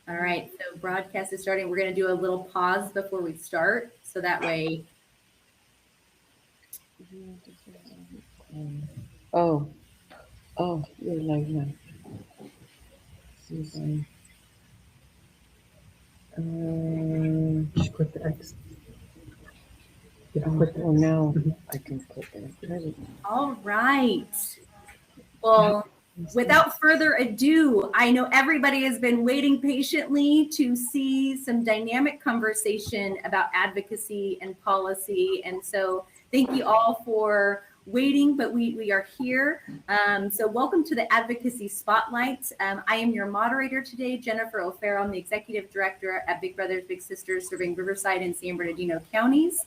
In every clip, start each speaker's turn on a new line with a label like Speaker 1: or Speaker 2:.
Speaker 1: All right, so broadcast is starting. We're going to do a little pause before we start, so that way.
Speaker 2: Oh, you're live now.
Speaker 3: Just click the X. Yeah, click the
Speaker 2: Oh,
Speaker 3: X.
Speaker 2: now I can click it.
Speaker 1: All right. Well, without further ado, I know everybody has been waiting patiently to see some dynamic conversation about advocacy and policy. And so thank you all for waiting, but we are here. So welcome to the Advocacy Spotlight. I am your moderator today, Jennifer O'Farrell. I'm the Executive Director at Big Brothers Big Sisters, serving Riverside and San Bernardino counties.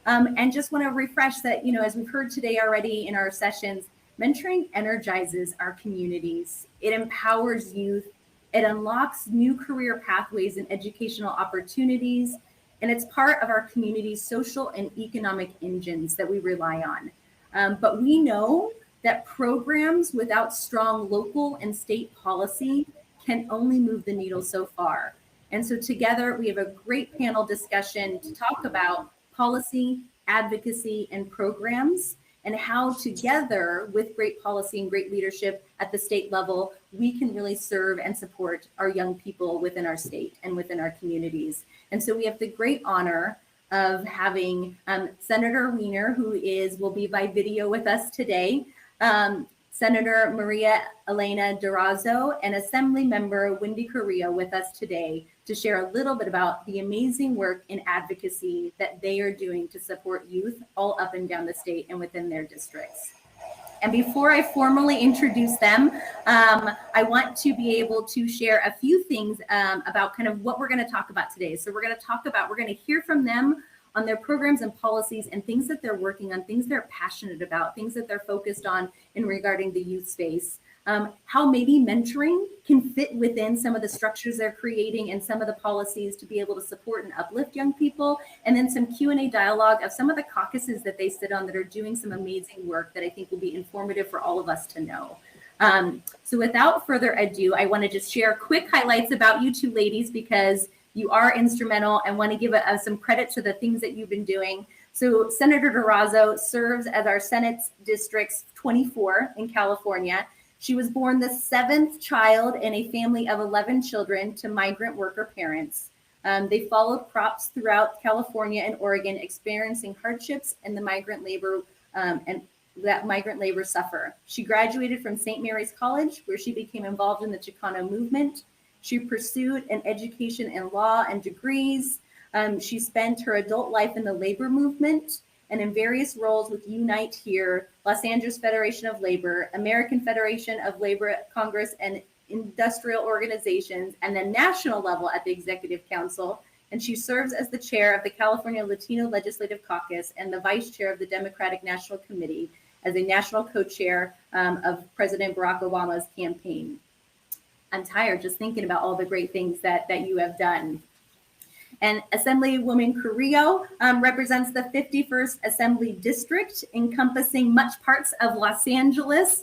Speaker 1: And just want to refresh that, as we've heard today already in our sessions, mentoring energizes our communities. It empowers youth. It unlocks new career pathways and educational opportunities. And it's part of our community's social and economic engines that we rely on. But we know that programs without strong local and state policy can only move the needle so far. And so together we have a great panel discussion to talk about policy, advocacy, and programs, and how together with great policy and great leadership at the state level, we can really serve and support our young people within our state and within our communities. And so we have the great honor of having Senator Wiener, who will be by video with us today, Senator Maria Elena Gerazzo, and Assembly Member Wendy Korea with us today to share a little bit about the amazing work in advocacy that they are doing to support youth all up and down the state and within their districts. And before I formally introduce them, I want to be able to share a few things about kind of what we're going to talk about today. So we're going to hear from them on their programs and policies and things that they're working on, things they're passionate about, things that they're focused on in regarding the youth space. How maybe mentoring can fit within some of the structures they're creating and some of the policies to be able to support and uplift young people, and then some Q&A dialogue of some of the caucuses that they sit on that are doing some amazing work that I think will be informative for all of us to know. So without further ado, I want to just share quick highlights about you two ladies because you are instrumental and want to give some credit to the things that you've been doing. So Senator Garazzo serves as our Senate's Districts 24 in California. She was born the 7th child in a family of 11 children to migrant worker parents. They followed crops throughout California and Oregon, experiencing hardships and the migrant labor suffer. She graduated from St. Mary's College, where she became involved in the Chicano movement. She pursued an education in law and degrees. She spent her adult life in the labor movement and in various roles with Unite Here, Los Angeles Federation of Labor, American Federation of Labor Congress and industrial organizations, and then national level at the Executive Council. And she serves as the chair of the California Latino Legislative Caucus and the vice chair of the Democratic National Committee as a national co-chair of President Barack Obama's campaign. I'm tired just thinking about all the great things that you have done. And Assemblywoman Korea represents the 51st Assembly District, encompassing much parts of Los Angeles.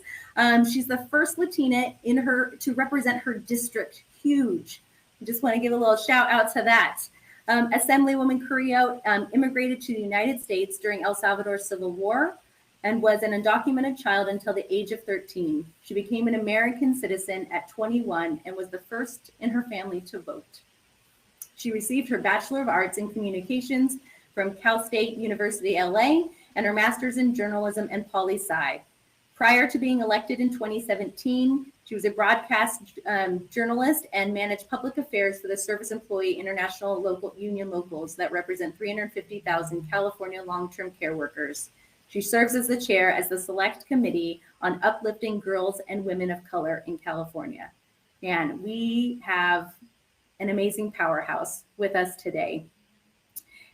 Speaker 1: She's the first Latina to represent her district. Huge. I just want to give a little shout out to that. Assemblywoman Korea immigrated to the United States during El Salvador's Civil War and was an undocumented child until the age of 13. She became an American citizen at 21 and was the first in her family to vote. She received her Bachelor of Arts in Communications from Cal State University, LA, and her Master's in Journalism and Poli-Sci. Prior to being elected in 2017, she was a broadcast journalist and managed public affairs for the Service Employee International Local Union Locals that represent 350,000 California long-term care workers. She serves as the chair as the Select Committee on Uplifting Girls and Women of Color in California. And we have an amazing powerhouse with us today.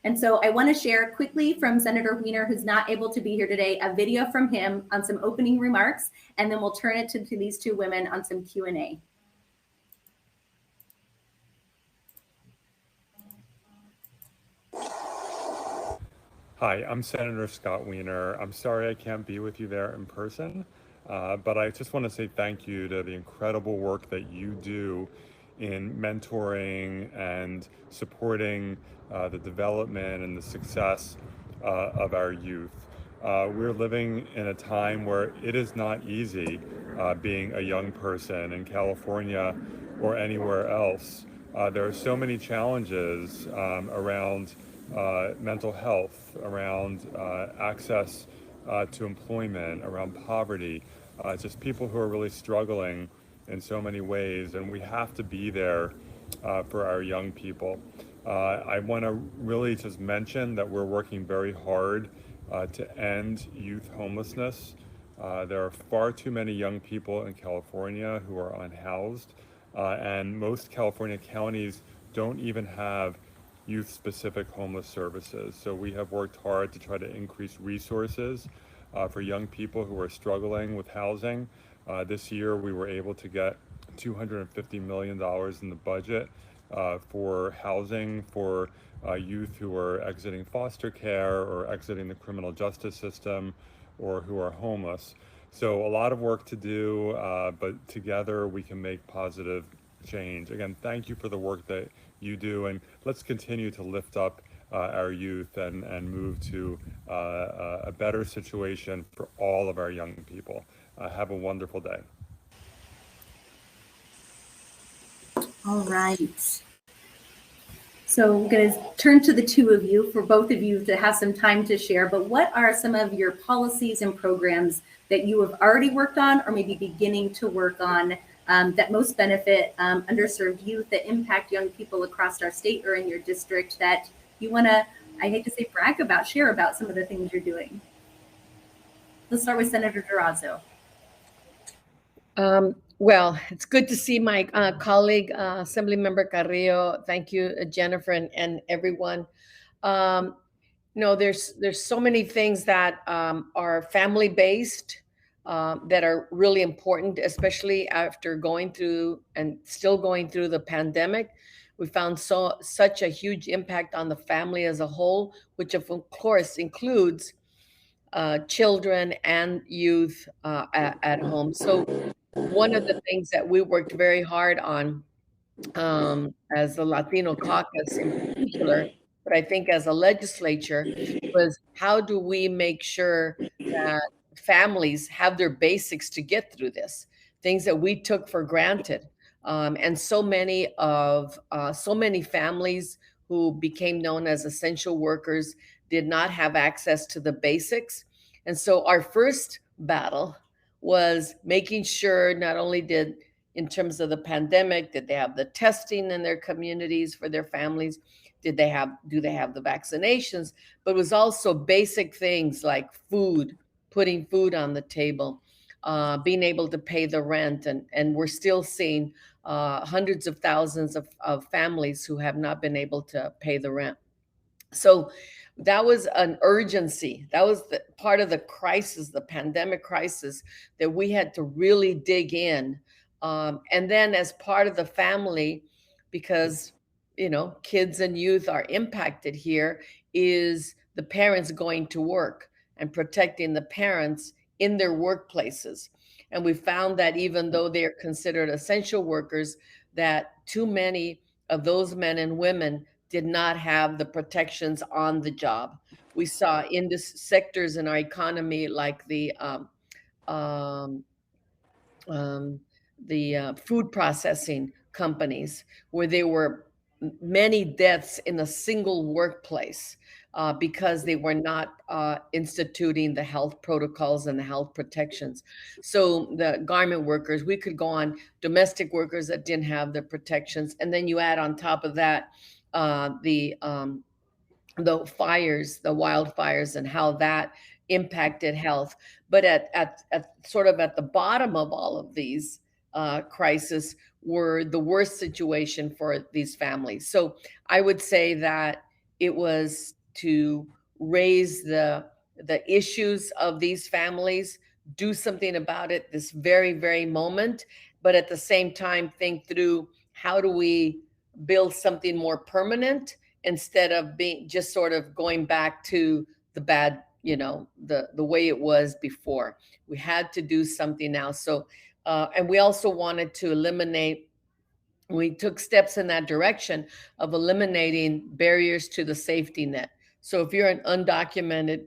Speaker 1: And so I want to share quickly from Senator Wiener, who's not able to be here today, a video from him on some opening remarks, and then we'll turn it to these two women on some Q&A.
Speaker 4: Hi, I'm Senator Scott Wiener. I'm sorry I can't be with you there in person, but I just want to say thank you to the incredible work that you do in mentoring and supporting the development and the success of our youth. We're living in a time where it is not easy being a young person in California or anywhere else. There are so many challenges around mental health, around access to employment, around poverty, just people who are really struggling in so many ways, and we have to be there for our young people. I want to really just mention that we're working very hard to end youth homelessness. There are far too many young people in California who are unhoused, and most California counties don't even have youth-specific homeless services. So we have worked hard to try to increase resources for young people who are struggling with housing. This year we were able to get $250 million in the budget for housing for youth who are exiting foster care or exiting the criminal justice system or who are homeless. So a lot of work to do, but together we can make positive change. Again, thank you for the work that you do, and let's continue to lift up our youth and move to a better situation for all of our young people. Have a wonderful day.
Speaker 1: All right. So I'm going to turn to the two of you, for both of you to have some time to share, but what are some of your policies and programs that you have already worked on or maybe beginning to work on that most benefit underserved youth, that impact young people across our state or in your district, that you want to, I hate to say brag about, share about some of the things you're doing? Let's start with Senator Gerazzo.
Speaker 2: Well, it's good to see my colleague, Assemblymember Carrillo. Thank you, Jennifer, and everyone. There's so many things that are family-based that are really important, especially after going through and still going through the pandemic. We found such a huge impact on the family as a whole, which of course includes children and youth at home. So one of the things that we worked very hard on as the Latino caucus in particular, but I think as a legislature, was how do we make sure that families have their basics to get through this, things that we took for granted. And so many families who became known as essential workers did not have access to the basics. And so our first battle was making sure not only did, in terms of the pandemic, did they have the testing in their communities for their families? Do they have the vaccinations? But it was also basic things like food, putting food on the table, being able to pay the rent. And we're still seeing hundreds of thousands of families who have not been able to pay the rent. So that was an urgency. That was the part of the crisis, the pandemic crisis, that we had to really dig in. And then as part of the family, because, kids and youth are impacted here, is the parents going to work and protecting the parents in their workplaces. And we found that even though they're considered essential workers, that too many of those men and women did not have the protections on the job. We saw in the sectors in our economy, like the food processing companies, where there were many deaths in a single workplace because they were not instituting the health protocols and the health protections. So the garment workers, we could go on, domestic workers that didn't have the protections. And then you add on top of that the fires, the wildfires, and how that impacted health. But at sort of at the bottom of all of these crises were the worst situation for these families. So I would say that it was to raise the issues of these families, do something about it this very, very moment, but at the same time think through how do we build something more permanent instead of being just sort of going back to the bad, the way it was before. We had to do something now. So, and we also wanted to eliminate we took steps in that direction of eliminating barriers to the safety net. So if you're an undocumented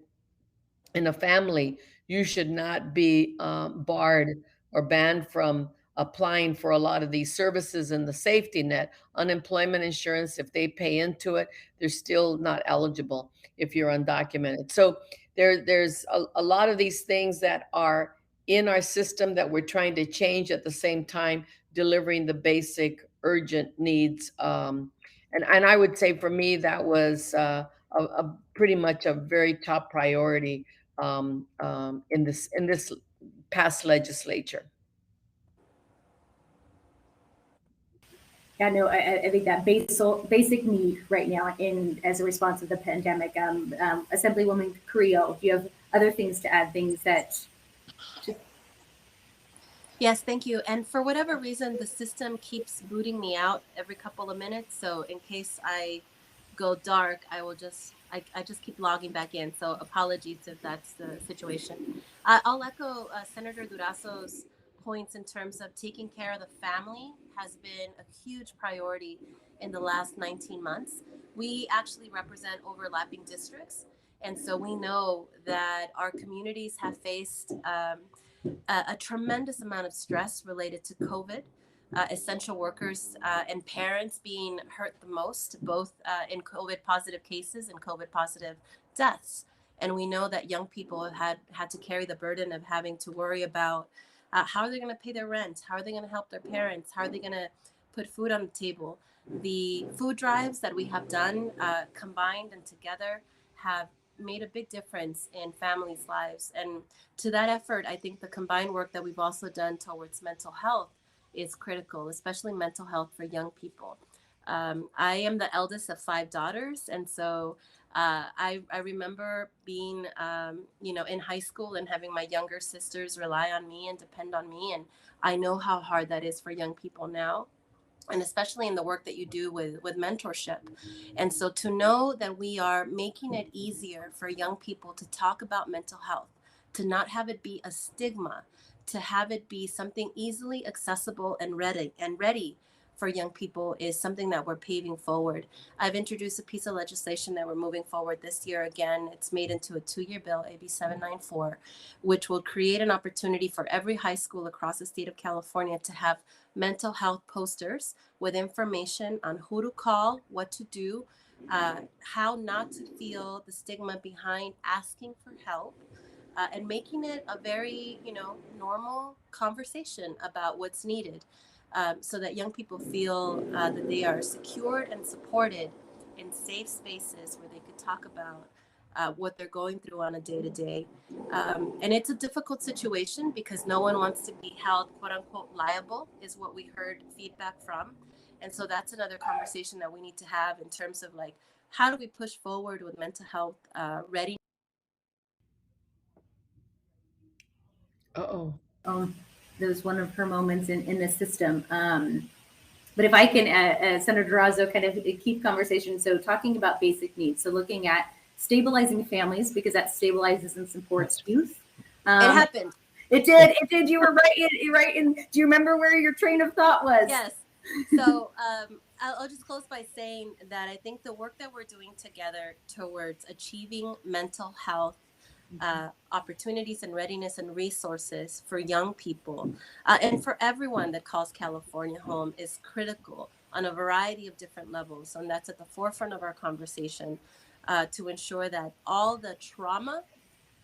Speaker 2: in a family, you should not be barred or banned from applying for a lot of these services in the safety net. Unemployment insurance, if they pay into it, they're still not eligible if you're undocumented. So there's a lot of these things that are in our system that we're trying to change, at the same time delivering the basic urgent needs. And I would say for me, that was a pretty much a very top priority in this past legislature.
Speaker 1: Yeah, no, I think that basic need right now as a response of the pandemic. Assemblywoman Korea, do you have other things to add? Things that.
Speaker 5: Yes, thank you. And for whatever reason, the system keeps booting me out every couple of minutes. So in case I go dark, I just keep logging back in. So apologies if that's the situation. I'll echo Senator Gerazzo's points in terms of taking care of the family has been a huge priority in the last 19 months. We actually represent overlapping districts. And so we know that our communities have faced a tremendous amount of stress related to COVID, essential workers and parents being hurt the most, both in COVID positive cases and COVID positive deaths. And we know that young people have had to carry the burden of having to worry about how are they going to pay their rent? How are they going to help their parents? How are they going to put food on the table? The food drives that we have done combined and together have made a big difference in families' lives. And to that effort, I think the combined work that we've also done towards mental health is critical, especially mental health for young people. I am the eldest of 5 daughters, and so I remember being, in high school and having my younger sisters rely on me and depend on me, and I know how hard that is for young people now, and especially in the work that you do with mentorship. And so to know that we are making it easier for young people to talk about mental health, to not have it be a stigma, to have it be something easily accessible and ready for young people is something that we're paving forward. I've introduced a piece of legislation that we're moving forward this year. Again, it's made into a 2-year bill, AB 794, which will create an opportunity for every high school across the state of California to have mental health posters with information on who to call, what to do, how not to feel the stigma behind asking for help, and making it a very, normal conversation about what's needed, so that young people feel that they are secured and supported in safe spaces where they could talk about what they're going through on a day-to-day. And it's a difficult situation because no one wants to be held, quote unquote, liable, is what we heard feedback from. And so that's another conversation that we need to have in terms of like, how do we push forward with mental health ready?
Speaker 2: Uh-oh.
Speaker 1: That was one of her moments in the system. But if I can, Senator Garazzo, kind of keep conversation. So talking about basic needs. So looking at stabilizing families, because that stabilizes and supports youth.
Speaker 5: It happened.
Speaker 1: It did. You were right. And do you remember where your train of thought was?
Speaker 5: Yes. So I'll just close by saying that I think the work that we're doing together towards achieving mental health opportunities and readiness and resources for young people and for everyone that calls California home is critical on a variety of different levels. And that's at the forefront of our conversation to ensure that all the trauma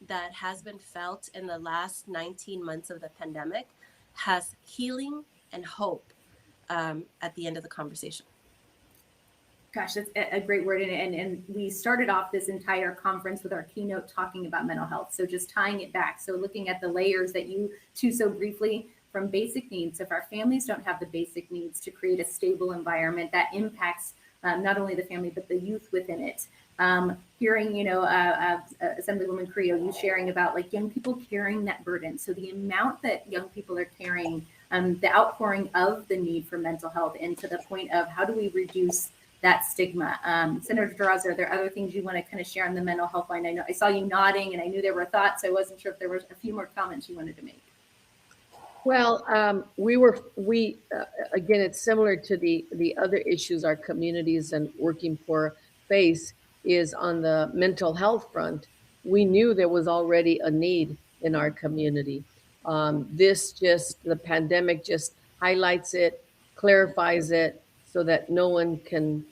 Speaker 5: that has been felt in the last 19 months of the pandemic has healing and hope at the end of the conversation.
Speaker 1: Gosh, that's a great word. And we started off this entire conference with our keynote talking about mental health. So just tying it back. So looking at the layers that you two so briefly from basic needs. If our families don't have the basic needs to create a stable environment that impacts not only the family, but the youth within it. Hearing, Assemblywoman Korea, you sharing about like young people carrying that burden. So the amount that young people are carrying, the outpouring of the need for mental health, and to the point of how do we reduce that stigma. Senator Gerazzo, are there other things you want to kind of share on the mental health line? I know I saw you nodding and I knew there were thoughts. So I wasn't sure if there were a few more comments you wanted to make.
Speaker 2: Well, again, it's similar to the other issues our communities and working poor face is on the mental health front. We knew there was already a need in our community. The pandemic just highlights it, clarifies it, so that no one can,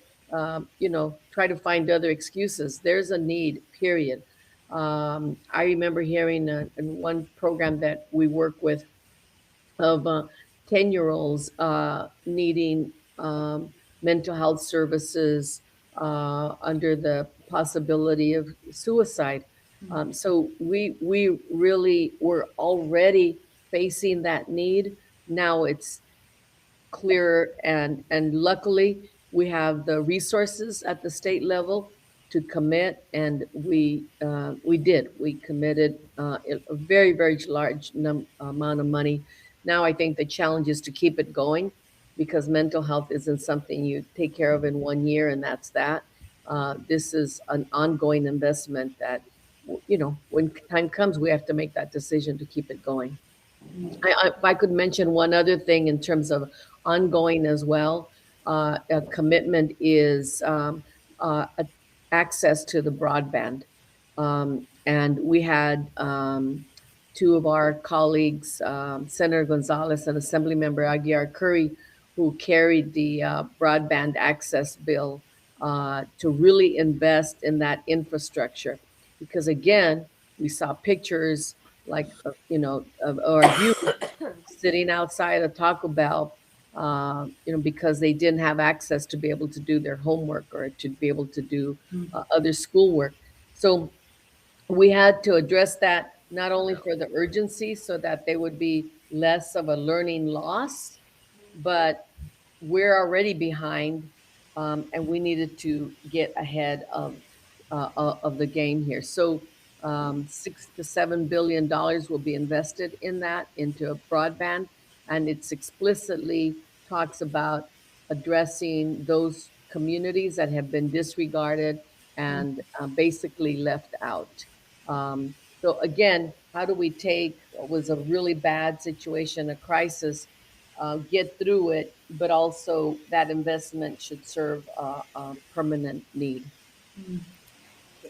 Speaker 2: try to find other excuses. There's a need, period. I remember hearing in one program that we work with of 10-year-olds needing mental health services under the possibility of suicide. So we really were already facing that need. Now it's clearer, and luckily we have the resources at the state level to commit, and we committed a very large amount of money. Now I think the challenge is to keep it going, because mental health isn't something you take care of in 1 year and that's that. This is an ongoing investment that, when time comes, we have to make that decision to keep it going. If I could mention one other thing in terms of ongoing as well, a commitment is access to the broadband. And we had two of our colleagues, Senator Gonzalez and Assemblymember Aguiar Curry, who carried the broadband access bill to really invest in that infrastructure. Because again, we saw pictures like, of our youth sitting outside a Taco Bell, because they didn't have access to be able to do their homework or to be able to do other schoolwork. So we had to address that not only for the urgency so that there would be less of a learning loss, but we're already behind, and we needed to get ahead of the game here. So $6 to $7 billion will be invested in that, into a broadband, and it's explicitly talks about addressing those communities that have been disregarded and basically left out. So again, how do we take what was a really bad situation, a crisis, get through it, but also that investment should serve a permanent need.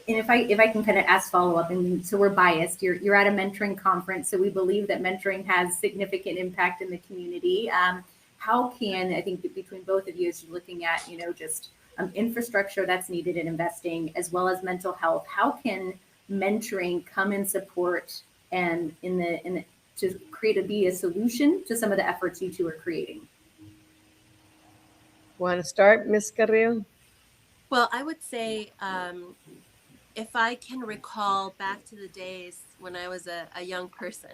Speaker 1: And if I can kind of ask follow up, and so we're biased. You're at a mentoring conference, so we believe that mentoring has significant impact in the community. How can, I think between both of you, as you're looking at just infrastructure that's needed in investing as well as mental health, how can mentoring come in support and to be a solution to some of the efforts you two are creating?
Speaker 2: Want to start, Ms. Carrillo?
Speaker 5: Well, I would say, if I can recall back to the days when I was a young person,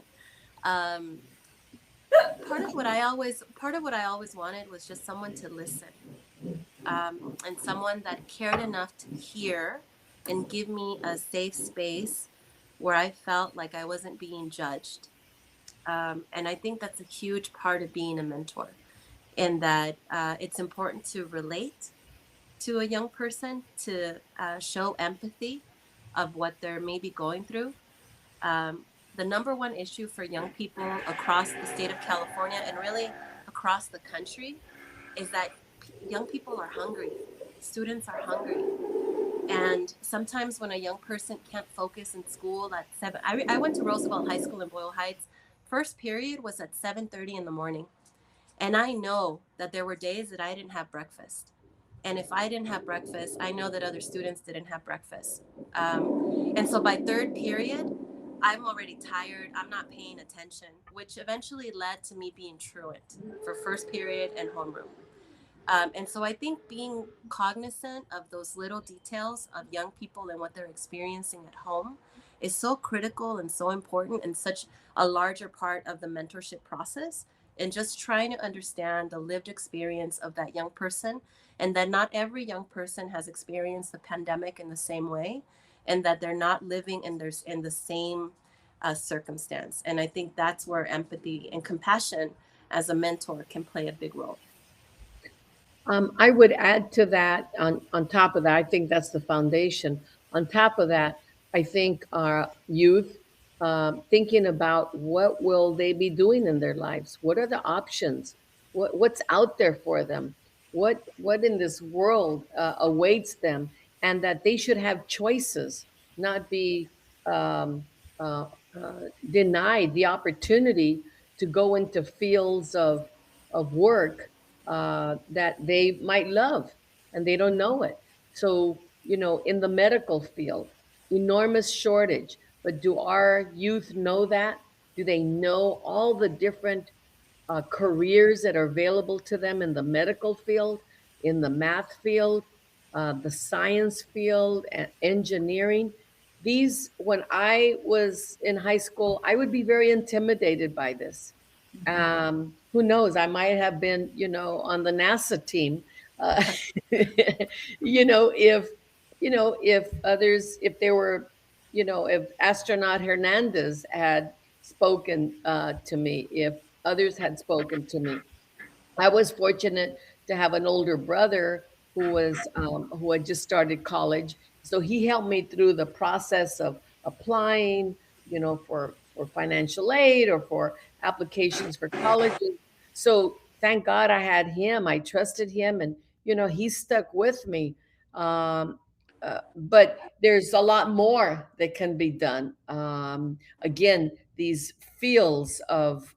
Speaker 5: part of what I always wanted was just someone to listen, and someone that cared enough to hear and give me a safe space where I felt like I wasn't being judged. And I think that's a huge part of being a mentor, in that it's important to relate to a young person, to show empathy of what they're maybe going through. The number one issue for young people across the state of California, and really across the country, is that young people are hungry. Students are hungry. And sometimes when a young person can't focus in school at 7, I went to Roosevelt High School in Boyle Heights. First period was at 7:30 in the morning. And I know that there were days that I didn't have breakfast. And if I didn't have breakfast, I know that other students didn't have breakfast. And so by third period, I'm already tired. I'm not paying attention, which eventually led to me being truant for first period and homeroom. And so I think being cognizant of those little details of young people and what they're experiencing at home is so critical and so important, and such a larger part of the mentorship process, and just trying to understand the lived experience of that young person, and that not every young person has experienced the pandemic in the same way, and that they're not living in the same circumstance. And I think that's where empathy and compassion as a mentor can play a big role.
Speaker 2: I would add to that, on top of that, I think that's the foundation. On top of that, I think our youth thinking about what will they be doing in their lives, what are the options, what's out there for them, what in this world awaits them, and that they should have choices, not be um, uh, denied the opportunity to go into fields of work that they might love and they don't know it. So, in the medical field, enormous shortage. But do our youth know that? Do they know all the different careers that are available to them in the medical field, in the math field, the science field, and engineering? These, when I was in high school, I would be very intimidated by this. Who knows? I might have been, on the NASA team. Uh, if others, if there were, if astronaut Hernandez had spoken to me, if others had spoken to me. I was fortunate to have an older brother who had just started college, so he helped me through the process of applying, for financial aid or for applications for colleges. So thank God I had him. I trusted him, and he stuck with me. Um, but there's a lot more that can be done. Again, these fields of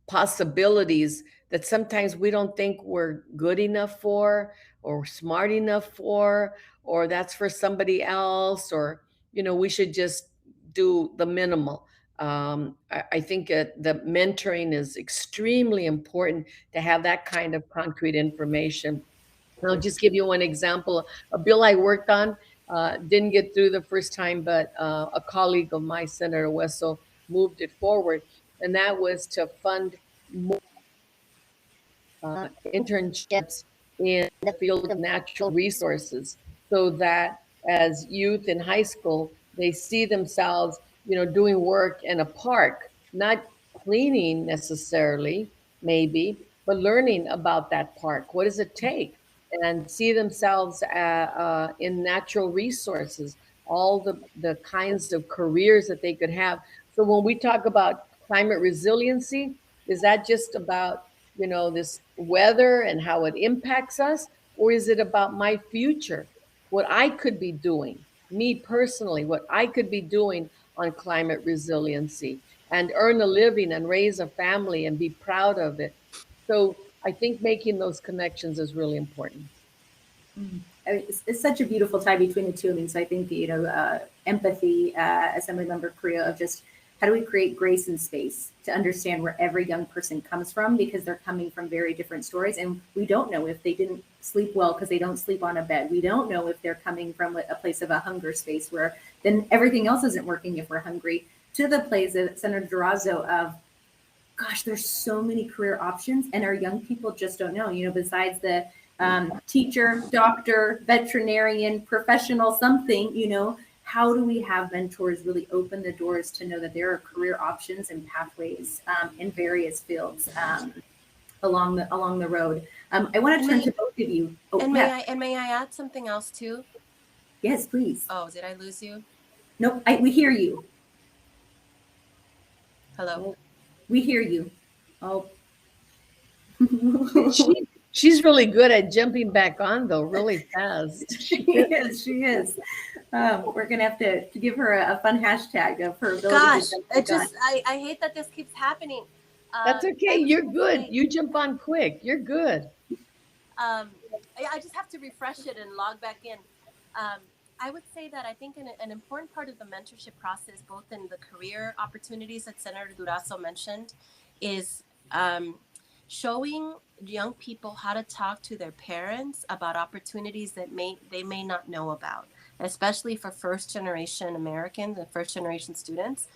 Speaker 2: possibilities that sometimes we don't think we're good enough for or smart enough for, or that's for somebody else, or we should just do the minimal. I think the mentoring is extremely important to have that kind of concrete information. I'll just give you one example. A bill I worked on didn't get through the first time, but a colleague of mine, Senator Wessel, moved it forward, and that was to fund more internships in the field of natural resources, so that as youth in high school, they see themselves, doing work in a park, not cleaning necessarily, maybe, but learning about that park. What does it take? And see themselves in natural resources, all the kinds of careers that they could have. So when we talk about climate resiliency, is that just about this weather and how it impacts us? Or is it about my future? What I could be doing, me personally, what I could be doing on climate resiliency and earn a living and raise a family and be proud of it. So I think making those connections is really important.
Speaker 1: I mean, it's such a beautiful tie between the two. I mean, so I think, empathy, Assemblymember Korea, of just how do we create grace and space to understand where every young person comes from, because they're coming from very different stories. And we don't know if they didn't sleep well because they don't sleep on a bed. We don't know if they're coming from a place of a hunger space where then everything else isn't working if we're hungry, to the place of Senator Gerazzo of, gosh, there's so many career options and our young people just don't know, besides the teacher, doctor, veterinarian, professional, something, how do we have mentors really open the doors to know that there are career options and pathways in various fields along the road? I want to turn to both of you. Oh,
Speaker 5: And
Speaker 1: yeah.
Speaker 5: may I add something else too?
Speaker 1: Yes, please.
Speaker 5: Oh, did I lose you?
Speaker 1: Nope, we hear you.
Speaker 5: Hello.
Speaker 1: We hear you. Oh.
Speaker 2: She's really good at jumping back on, though, really fast.
Speaker 1: She is. We're gonna have to give her a fun hashtag of her ability.
Speaker 5: Gosh,
Speaker 1: to
Speaker 5: it just I hate that this keeps happening.
Speaker 2: That's okay.
Speaker 5: I was
Speaker 2: You're
Speaker 5: gonna
Speaker 2: good.
Speaker 5: say,
Speaker 2: You jump on quick. You're good.
Speaker 5: I just have to refresh it and log back in. I would say that I think an important part of the mentorship process, both in the career opportunities that Senator Gerazzo mentioned, is showing young people how to talk to their parents about opportunities that they may not know about, especially for first generation Americans and first generation students,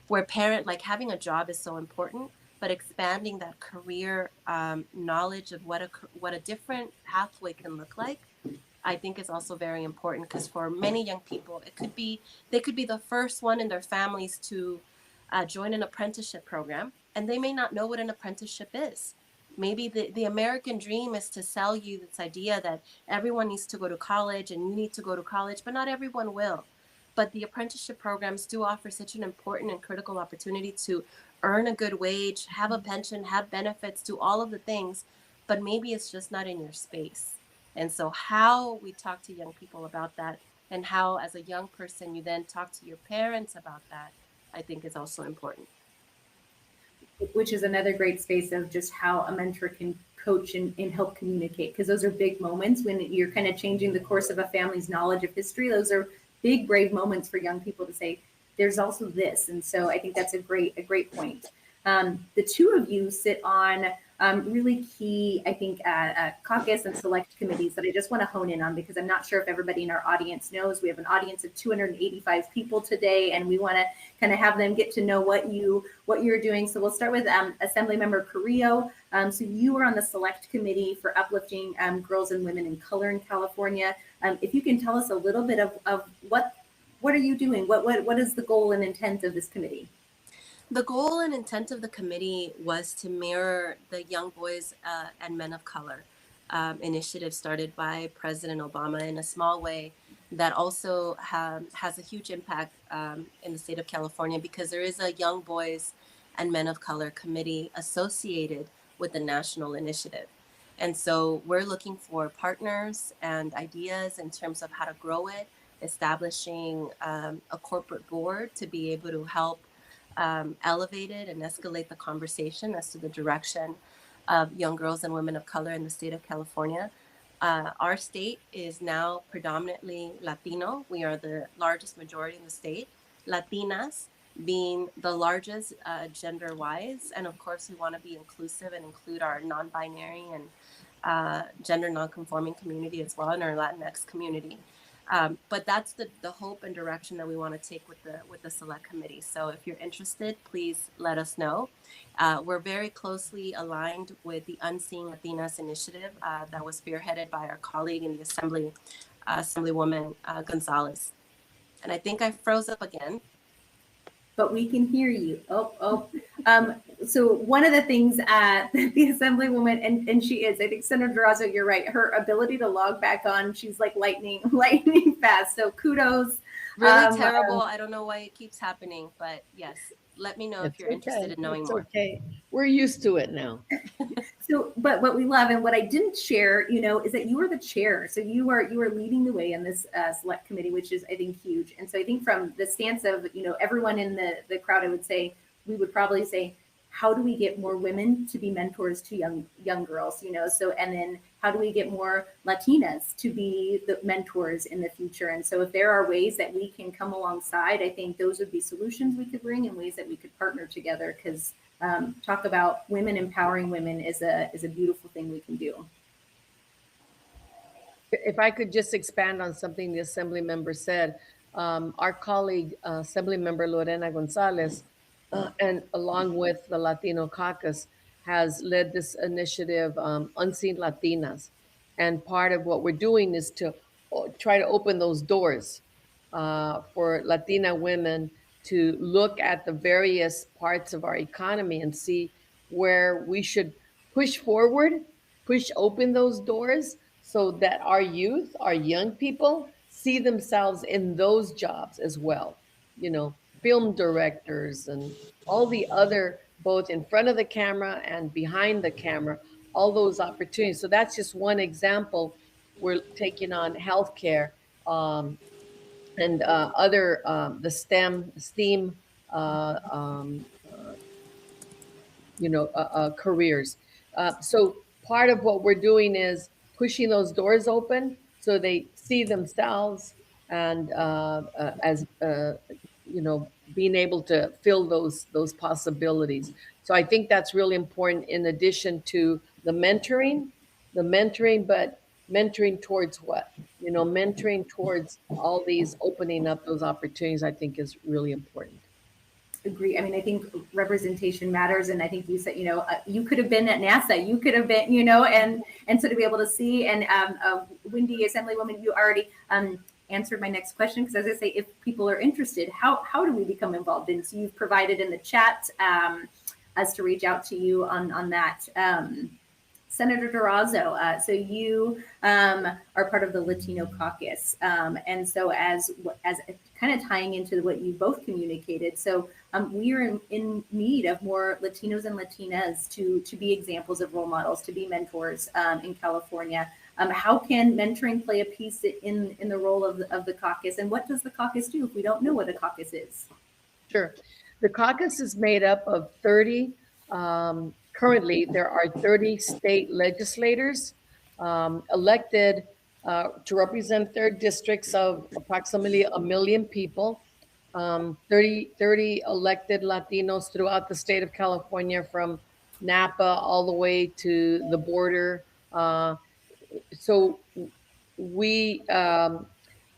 Speaker 5: where having a job is so important, but expanding that career knowledge of what a different pathway can look like, I think is also very important, because for many young people, they could be the first one in their families to join an apprenticeship program, and they may not know what an apprenticeship is. Maybe the American dream is to sell you this idea that everyone needs to go to college and you need to go to college, but not everyone will. But the apprenticeship programs do offer such an important and critical opportunity to earn a good wage, have a pension, have benefits, do all of the things, but maybe it's just not in your space. And so how we talk to young people about that, and how as a young person you then talk to your parents about that, I think is also important.
Speaker 1: Which is another great space of just how a mentor can coach and help communicate, because those are big moments when you're kind of changing the course of a family's knowledge of history. Those are big, brave moments for young people to say, there's also this. And so I think that's a great point. The two of you sit on really key, I think, caucus and select committees that I just want to hone in on, because I'm not sure if everybody in our audience knows. We have an audience of 285 people today, and we want to kind of have them get to know what you're doing. So we'll start with Assemblymember Korea. So you are on the select committee for uplifting girls and women in color in California. If you can tell us a little bit of what are you doing? What is the goal and intent of this committee?
Speaker 5: The goal and intent of the committee was to mirror the Young Boys and Men of Color initiative started by President Obama in a small way, that also has a huge impact in the state of California, because there is a Young Boys and Men of Color committee associated with the national initiative. And so we're looking for partners and ideas in terms of how to grow it, establishing a corporate board to be able to help elevate it and escalate the conversation as to the direction of young girls and women of color in the state of California. Our state is now predominantly Latino. We are the largest majority in the state. Latinas being the largest gender-wise. And of course, we want to be inclusive and include our non-binary and gender non-conforming community as well, and our Latinx community. But that's the hope and direction that we want to take with the select committee. So if you're interested, please let us know. We're very closely aligned with the Unseen Latinas initiative that was spearheaded by our colleague in the Assembly, Assemblywoman Gonzalez. And I think I froze up again.
Speaker 1: But we can hear you. So one of the things the Assemblywoman, and she is, I think Senator Gerazzo, you're right, her ability to log back on, she's like lightning fast. So kudos.
Speaker 5: Really terrible. I don't know why it keeps happening, but yes, let me know if you're interested in knowing more.
Speaker 2: Okay, we're used to it now.
Speaker 1: So, but what we love and what I didn't share, is that you are the chair. So you are leading the way in this select committee, which is, I think, huge. And so I think from the stance of, everyone in the crowd, I would say, we would probably say, how do we get more women to be mentors to young girls, so, and then how do we get more Latinas to be the mentors in the future? And so if there are ways that we can come alongside, I think those would be solutions we could bring and ways that we could partner together, because talk about women empowering women is a beautiful thing we can do.
Speaker 2: If I could just expand on something the assembly member said, our colleague, Assembly Member Lorena Gonzalez, and along with the Latino Caucus, has led this initiative, Unseen Latinas. And part of what we're doing is to try to open those doors for Latina women to look at the various parts of our economy and see where we should push forward, push open those doors so that our youth, our young people see themselves in those jobs as well. Film directors and all the other, both in front of the camera and behind the camera, all those opportunities. So that's just one example. We're taking on healthcare and other, the STEM careers. So part of what we're doing is pushing those doors open so they see themselves and as being able to fill those possibilities. So I think that's really important, in addition to the mentoring, but mentoring towards what? Mentoring towards all these opening up those opportunities, I think, is really important.
Speaker 1: Agree. I mean, I think representation matters. And I think you said, you could have been at NASA, you could have been, and so to be able to see, and Wendy, Assemblywoman, you already answered my next question, because as I say, if people are interested, how do we become involved? And so you've provided in the chat as to reach out to you on that. Senator Garazzo, so you are part of the Latino caucus, and so as kind of tying into what you both communicated, so we are in need of more Latinos and Latinas to be examples of role models, to be mentors in California. How can mentoring play a piece in the role of the caucus, and what does the caucus do if we don't know what a caucus is?
Speaker 2: Sure. The caucus is made up of 30. Currently, there are 30 state legislators elected to represent their districts of approximately 1 million people. 30 elected Latinos throughout the state of California, from Napa all the way to the border. So we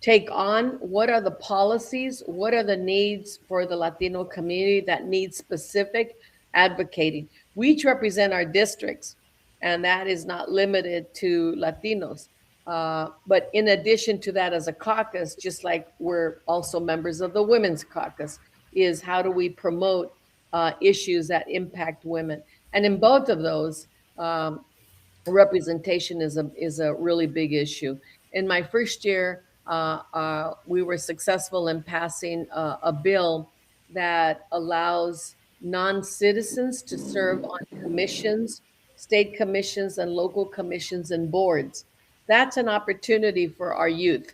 Speaker 2: take on what are the policies, what are the needs for the Latino community that needs specific advocating. We each represent our districts, and that is not limited to Latinos. But in addition to that, as a caucus, just like we're also members of the Women's Caucus, is how do we promote issues that impact women? And in both of those, representation is a really big issue. In my first year, we were successful in passing a bill that allows non-citizens to serve on commissions, state commissions, and local commissions and boards. That's an opportunity for our youth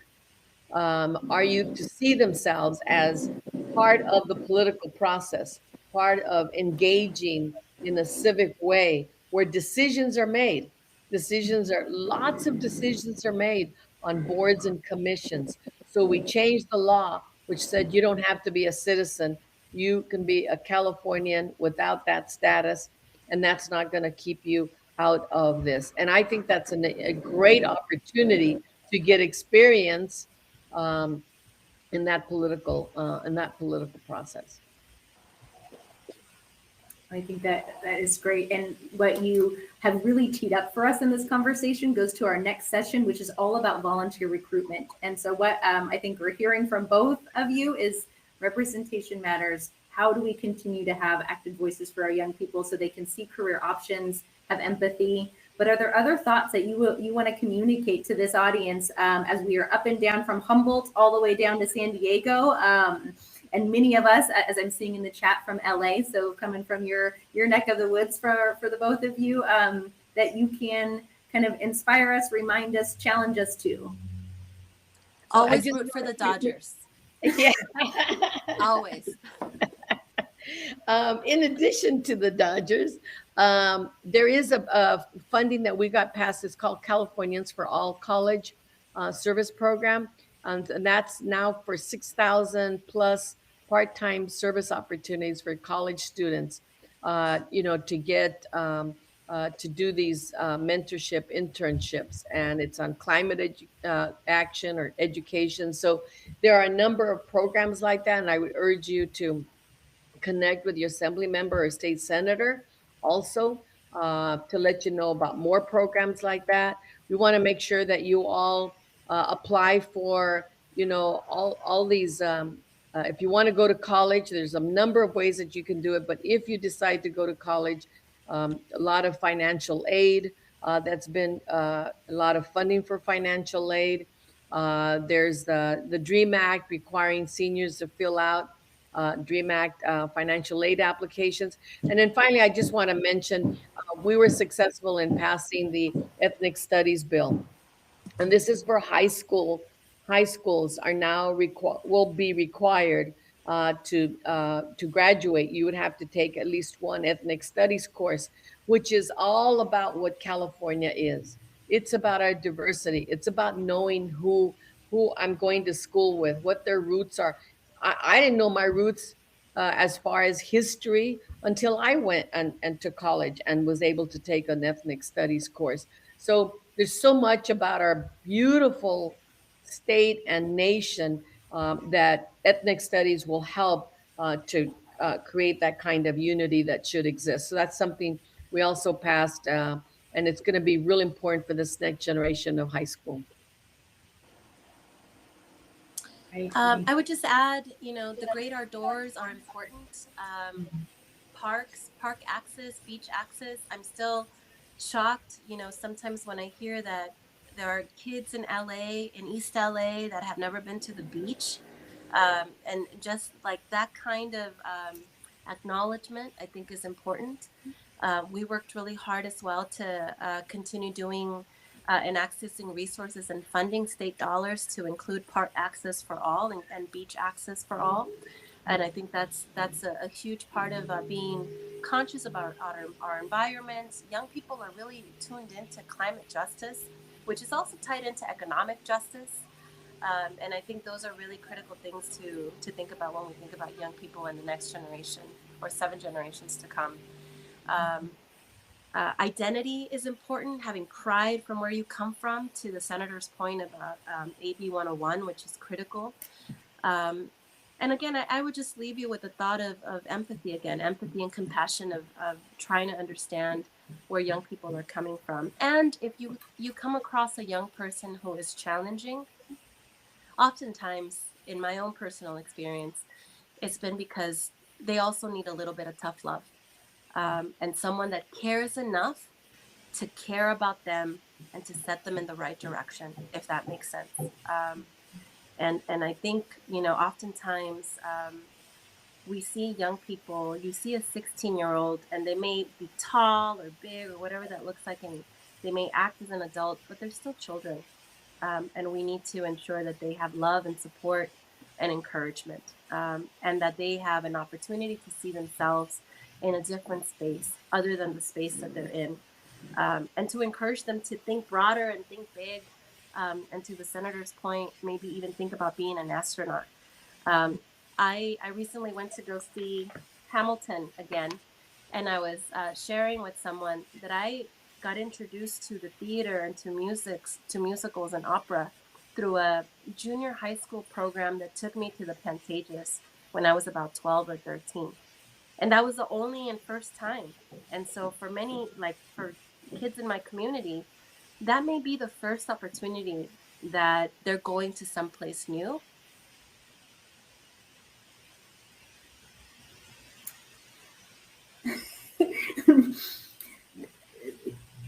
Speaker 2: to see themselves as part of the political process, part of engaging in a civic way where decisions are made. Lots of decisions are made on boards and commissions. So we changed the law, which said you don't have to be a citizen. You can be a Californian without that status, and that's not going to keep you out of this. And I think that's a great opportunity to get experience um, in that political process.
Speaker 1: I think that is great. And what you have really teed up for us in this conversation goes to our next session, which is all about volunteer recruitment. And so what I think we're hearing from both of you is representation matters. How do we continue to have active voices for our young people so they can see career options, have empathy? But are there other thoughts that you want to communicate to this audience as we are up and down from Humboldt all the way down to San Diego? And many of us, as I'm seeing in the chat, from LA, so coming from your neck of the woods for the both of you, that you can kind of inspire us, remind us, challenge us to.
Speaker 5: Always root for the Dodgers.
Speaker 2: Yeah.
Speaker 5: Always.
Speaker 2: In addition to the Dodgers, there is a funding that we got passed. It's called Californians for All College Service Program. And that's now for 6,000 plus part-time service opportunities for college students, to get to do these mentorship internships. And it's on climate action or education. So there are a number of programs like that. And I would urge you to connect with your assembly member or state senator also to let you know about more programs like that. We want to make sure that you all apply for, all these. If you want to go to college, there's a number of ways that you can do it. But if you decide to go to college, a lot of financial aid. That's been a lot of funding for financial aid. There's the DREAM Act requiring seniors to fill out DREAM Act financial aid applications. And then finally, I just want to mention we were successful in passing the ethnic studies bill. And this is for high school. High schools are now will be required to graduate. You would have to take at least one ethnic studies course, which is all about what California is. It's about our diversity. It's about knowing who I'm going to school with, what their roots are. I didn't know my roots as far as history until I went and to college and was able to take an ethnic studies course. So there's so much about our beautiful state and nation that ethnic studies will help to create that kind of unity that should exist. So that's something we also passed, and it's going to be really important for this next generation of high school.
Speaker 5: I would just add, the great outdoors are important. Park access, beach access. I'm still shocked, sometimes when I hear that there are kids in LA, in East LA, that have never been to the beach. And just like that kind of acknowledgement, I think is important. We worked really hard as well to continue doing and accessing resources and funding state dollars to include park access for all and beach access for all. And I think that's a huge part of being conscious about our environment. Young people are really tuned into climate justice, which is also tied into economic justice. And I think those are really critical things to think about when we think about young people in the next generation or 7 generations to come. Um, Identity is important, having pride from where you come from, to the senator's point about AB 101, which is critical. Um, and again, I would just leave you with the thought of empathy again, empathy and compassion of trying to understand where young people are coming from. And if you come across a young person who is challenging, oftentimes, in my own personal experience, it's been because they also need a little bit of tough love, and someone that cares enough to care about them and to set them in the right direction, if that makes sense. And I think, oftentimes we see young people, you see a 16-year-old, and they may be tall or big or whatever that looks like, and they may act as an adult, but they're still children. And we need to ensure that they have love and support and encouragement, and that they have an opportunity to see themselves in a different space other than the space that they're in, and to encourage them to think broader and think big, and to the senator's point, maybe even think about being an astronaut. I recently went to go see Hamilton again, and I was sharing with someone that I got introduced to the theater and to musicals and opera through a junior high school program that took me to the Pantages when I was about 12 or 13. And that was the only and first time. And so for many, like for kids in my community, that may be the first opportunity that they're going to someplace new.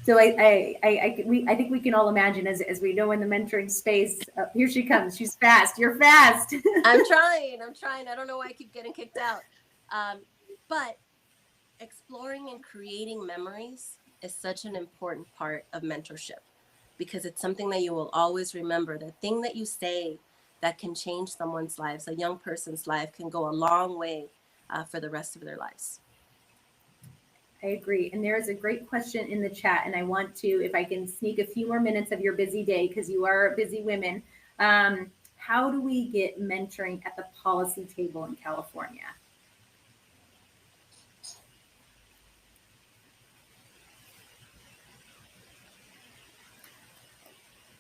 Speaker 1: So I think we can all imagine as we know in the mentoring space. Here she comes. She's fast. You're fast.
Speaker 5: I'm trying. I don't know why I keep getting kicked out. But exploring and creating memories is such an important part of mentorship, because it's something that you will always remember. The thing that you say that can change someone's lives, a young person's life, can go a long way for the rest of their lives.
Speaker 1: I agree. And there is a great question in the chat, and I want to, if I can sneak a few more minutes of your busy day, because you are busy women. How do we get mentoring at the policy table in California?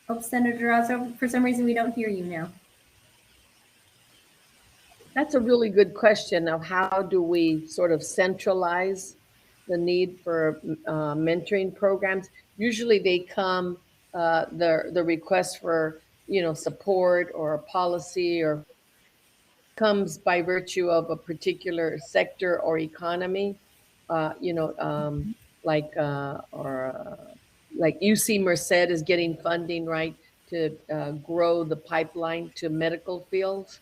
Speaker 1: Oh, Senator Gerazzo, for some reason we don't hear you now.
Speaker 2: That's a really good question of how do we sort of centralize the need for mentoring programs. Usually they come, the request for, support or a policy or comes by virtue of a particular sector or economy, like UC Merced is getting funding, right, to grow the pipeline to medical fields.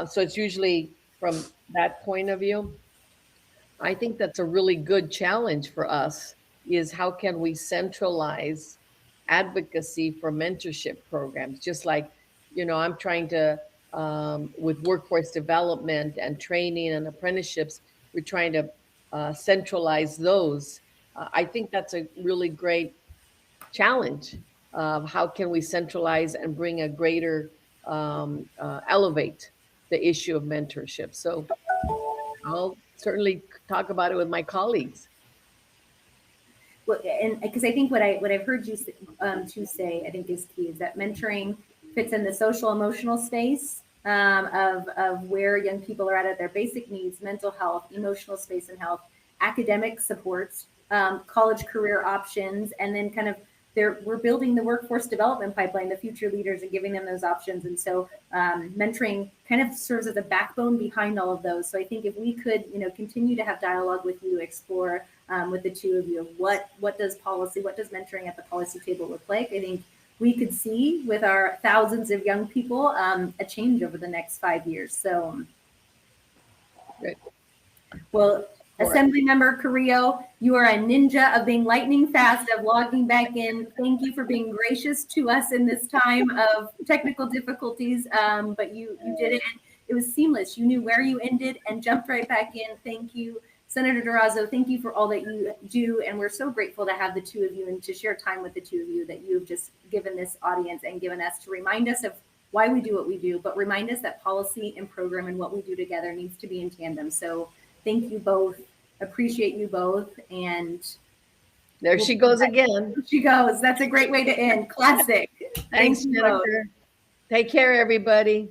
Speaker 2: So it's usually from that point of view. I think that's a really good challenge for us, is how can we centralize advocacy for mentorship programs? Just like, I'm trying to, with workforce development and training and apprenticeships, we're trying to centralize those. I think that's a really great challenge. How can we centralize and bring a greater, elevate the issue of mentorship? So I'll certainly talk about it with my colleagues.
Speaker 1: Well, and because I think what I've heard you to say, I think is key, is that mentoring fits in the social emotional space of where young people are at their basic needs: mental health, emotional space and health, academic supports, college career options, and then kind of we're building the workforce development pipeline, the future leaders, and giving them those options. And so mentoring kind of serves as a backbone behind all of those. So I think if we could, continue to have dialogue with you, explore with the two of you. What does policy, what does mentoring at the policy table look like? I think we could see with our thousands of young people a change over the next 5 years. So,
Speaker 2: Great.
Speaker 1: Well, Assemblymember Carrillo, you are a ninja of being lightning fast, of logging back in. Thank you for being gracious to us in this time of technical difficulties, but you did it. And it was seamless. You knew where you ended and jumped right back in. Thank you. Senator Gerazzo, thank you for all that you do. And we're so grateful to have the two of you and to share time with the two of you that you've just given this audience and given us to remind us of why we do what we do, but remind us that policy and program and what we do together needs to be in tandem. So thank you both. Appreciate you both. And
Speaker 2: there she goes again.
Speaker 1: There she goes. That's a great way to end. Classic.
Speaker 2: Thanks, Jennifer. Take care, everybody.